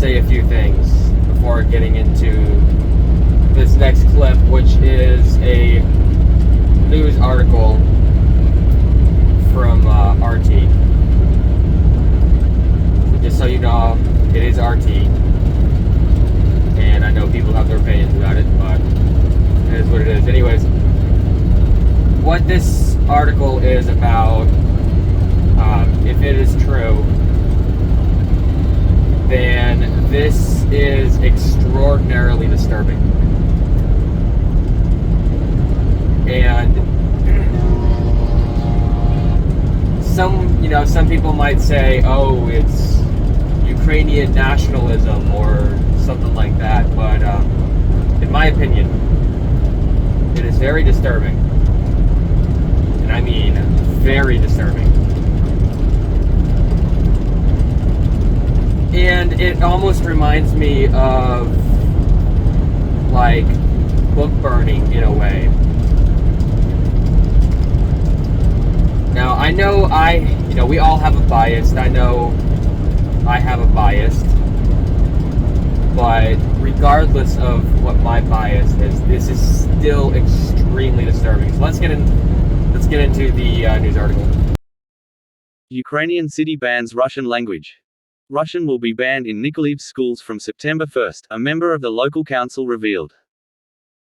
say a few things before getting into this next clip, which is a news article from RT. Just so you know, it is RT, and I know people have their opinions about it, but it is what it is. Anyways, what this article is about, if it is true, then this is extraordinarily disturbing. And some people might say, oh, it's Ukrainian nationalism or something like that, but in my opinion, it is very disturbing. And I mean very disturbing. And it almost reminds me of like book burning in a way. Now I know we all have a bias. I know I have a bias, but regardless of what my bias is, this is still extremely disturbing. So let's get into the news article. Ukrainian city bans Russian language. Russian will be banned in Nikolaev's schools from September 1st, a member of the local council revealed.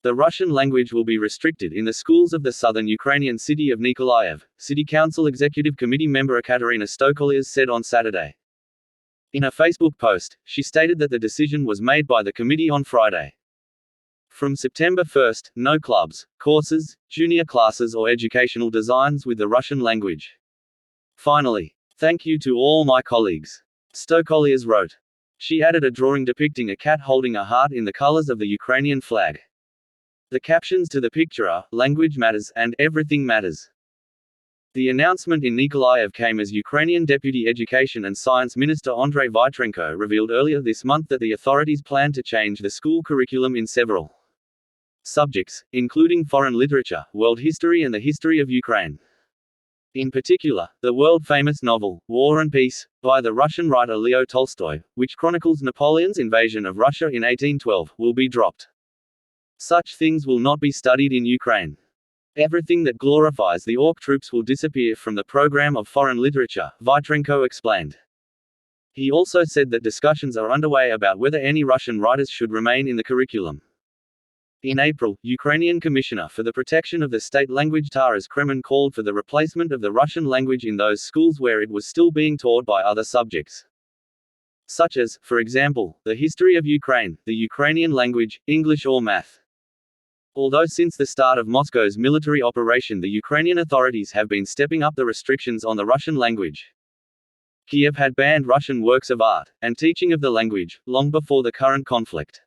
The Russian language will be restricted in the schools of the southern Ukrainian city of Nikolaev, City Council Executive Committee member Ekaterina Stokolias said on Saturday. In a Facebook post, she stated that the decision was made by the committee on Friday. From September 1st, no clubs, courses, junior classes or educational designs with the Russian language. Finally, thank you to all my colleagues, Stokolias wrote. She added a drawing depicting a cat holding a heart in the colors of the Ukrainian flag. The captions to the picture are, "Language matters" and "Everything matters." The announcement in Nikolaev came as Ukrainian Deputy Education and Science Minister Andrei Vitrenko revealed earlier this month that the authorities plan to change the school curriculum in several subjects, including foreign literature, world history and the history of Ukraine. In particular, the world-famous novel, War and Peace, by the Russian writer Leo Tolstoy, which chronicles Napoleon's invasion of Russia in 1812, will be dropped. Such things will not be studied in Ukraine. Everything that glorifies the Ork troops will disappear from the program of foreign literature, Vitrenko explained. He also said that discussions are underway about whether any Russian writers should remain in the curriculum. In April, Ukrainian Commissioner for the Protection of the State Language Taras Kremen called for the replacement of the Russian language in those schools where it was still being taught by other subjects, such as, for example, the history of Ukraine, the Ukrainian language, English or math. Although since the start of Moscow's military operation the Ukrainian authorities have been stepping up the restrictions on the Russian language. Kiev had banned Russian works of art, and teaching of the language, long before the current conflict.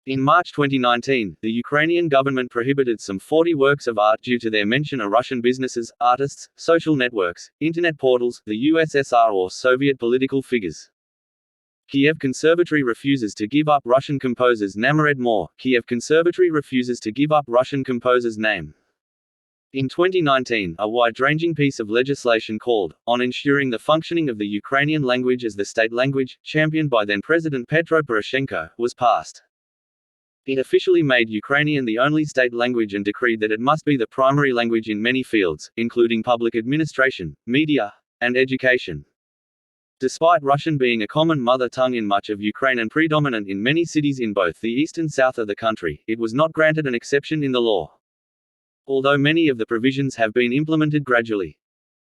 In March 2019, the Ukrainian government prohibited some 40 works of art due to their mention of Russian businesses, artists, social networks, internet portals, the USSR or Soviet political figures. Kiev Conservatory refuses to give up Russian composer's Namered More. Kiev Conservatory refuses to give up Russian composer's name. In 2019, a wide-ranging piece of legislation called, on ensuring the functioning of the Ukrainian language as the state language, championed by then-President Petro Poroshenko, was passed. It officially made Ukrainian the only state language and decreed that it must be the primary language in many fields, including public administration, media, and education. Despite Russian being a common mother tongue in much of Ukraine and predominant in many cities in both the east and south of the country, it was not granted an exception in the law. Although many of the provisions have been implemented gradually,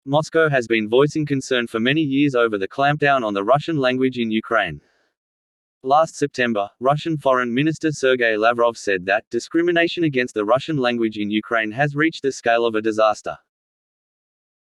Moscow has been voicing concern for many years over the clampdown on the Russian language in Ukraine. Last September, Russian Foreign Minister Sergei Lavrov said that discrimination against the Russian language in Ukraine has reached the scale of a disaster.